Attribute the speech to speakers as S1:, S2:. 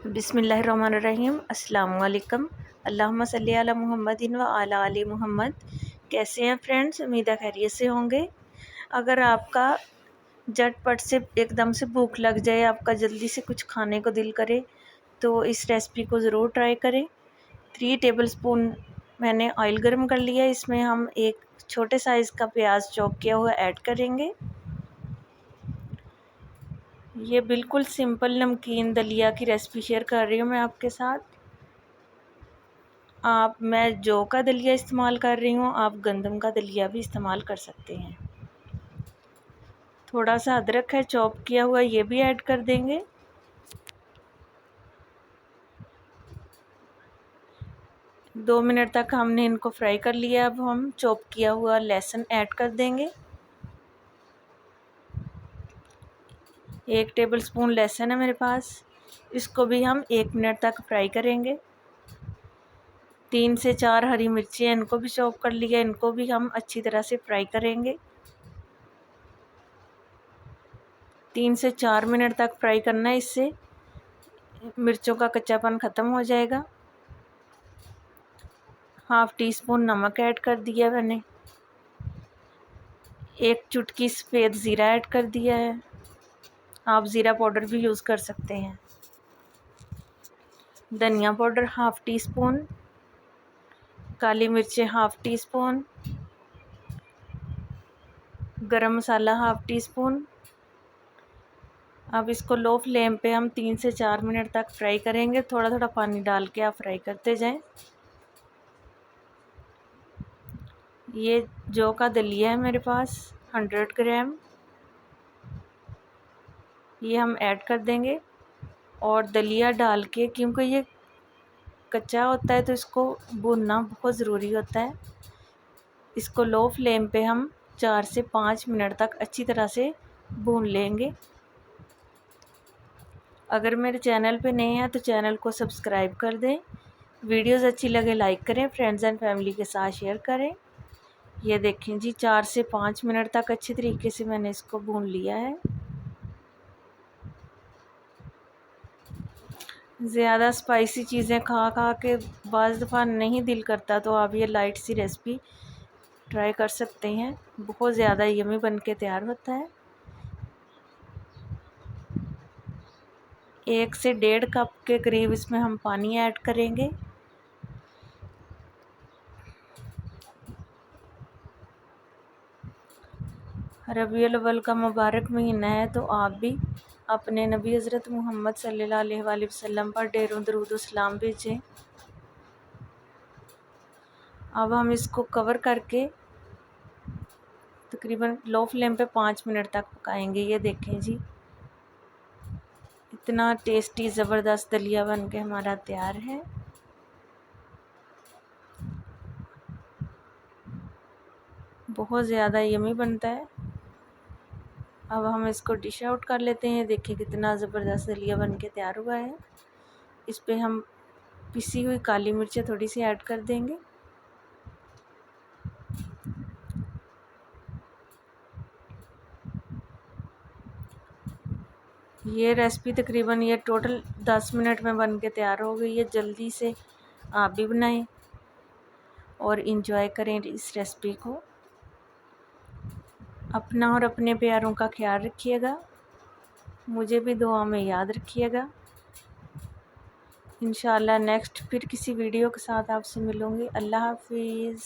S1: बिस्मिल्लाहिर्रहमानिर्रहीम। अस्सलाम वालेकुम। अल्लाहुम्मा सल्ली अला मुहम्मदिन व अला आलि मुहम्मद। कैसे हैं फ्रेंड्स? उम्मीद है खैरियत से होंगे। अगर आपका झटपट से एकदम से भूख लग जाए, आपका जल्दी से कुछ खाने को दिल करे, तो इस रेसिपी को ज़रूर ट्राई करें। 3 टेबलस्पून मैंने ऑयल गर्म कर लिया। इसमें हम एक छोटे साइज़ का प्याज चॉप किया हुआ ऐड करेंगे। ये बिल्कुल सिंपल नमकीन दलिया की रेसिपी शेयर कर रही हूँ मैं आपके साथ। मैं जौ का दलिया इस्तेमाल कर रही हूँ, आप गंदम का दलिया भी इस्तेमाल कर सकते हैं। थोड़ा सा अदरक है चॉप किया हुआ, ये भी ऐड कर देंगे। दो मिनट तक हमने इनको फ्राई कर लिया। अब हम चॉप किया हुआ लहसुन ऐड कर देंगे। 1 टेबलस्पून लहसुन है मेरे पास, इसको भी हम 1 मिनट तक फ्राई करेंगे। 3 से 4 हरी मिर्ची हैं, इनको भी चॉप कर लिया, इनको भी हम अच्छी तरह से फ्राई करेंगे। 3 से 4 मिनट तक फ्राई करना है, इससे मिर्चों का कच्चापन ख़त्म हो जाएगा। हाफ़ टी स्पून नमक ऐड कर दिया मैंने। 1 चुटकी सफ़ेद ज़ीरा ऐड कर दिया है, आप ज़ीरा पाउडर भी यूज़ कर सकते हैं। धनिया पाउडर हाफ़ टी स्पून, काली मिर्चें हाफ़ टी स्पून, गरम मसाला हाफ़ टी स्पून। अब इसको लो फ्लेम पे हम 3 से 4 मिनट तक फ्राई करेंगे। थोड़ा थोड़ा पानी डाल के आप फ्राई करते जाएं। ये जौ का दलिया है मेरे पास 100 ग्राम, ये हम ऐड कर देंगे। और दलिया डाल के, क्योंकि ये कच्चा होता है तो इसको भूनना बहुत ज़रूरी होता है। इसको लो फ्लेम पे हम 4 से 5 मिनट तक अच्छी तरह से भून लेंगे। अगर मेरे चैनल पे नए हैं तो चैनल को सब्सक्राइब कर दें। वीडियोस अच्छी लगे लाइक करें, फ्रेंड्स एंड फैमिली के साथ शेयर करें। ये देखें जी, 4 से 5 मिनट तक अच्छी तरीके से मैंने इसको भून लिया है। ज़्यादा स्पाइसी चीज़ें खा खा के बाज़ दफ़ा नहीं दिल करता, तो आप ये लाइट सी रेसिपी ट्राई कर सकते हैं। बहुत ज़्यादा यमी बन के तैयार होता है। 1 से 1.5 कप के करीब इसमें हम पानी ऐड करेंगे। रबीउल अव्वल का मुबारक महीना है, तो आप भी अपने नबी हज़रत मोहम्मद सल्लल्लाहु अलैहि वसल्लम पर ढेरों दरूद व सलाम भेजें। अब हम इसको कवर करके तकरीबन लो फ्लेम पे 5 मिनट तक पकाएंगे। ये देखें जी, इतना टेस्टी ज़बरदस्त दलिया बन के हमारा तैयार है। बहुत ज़्यादा यमी बनता है। अब हम इसको डिश आउट कर लेते हैं। देखिए कितना ज़बरदस्त दलिया बन के तैयार हुआ है। इस पे हम पिसी हुई काली मिर्चें थोड़ी सी ऐड कर देंगे। ये रेसिपी तकरीबन ये टोटल 10 मिनट में बन के तैयार हो गई है। जल्दी से आप भी बनाएं और इंजॉय करें इस रेसिपी को। अपना और अपने प्यारों का ख्याल रखिएगा। मुझे भी दुआ में याद रखिएगा। इंशाल्लाह नेक्स्ट फिर किसी वीडियो के साथ आपसे मिलूँगी। अल्लाह हाफ़िज़।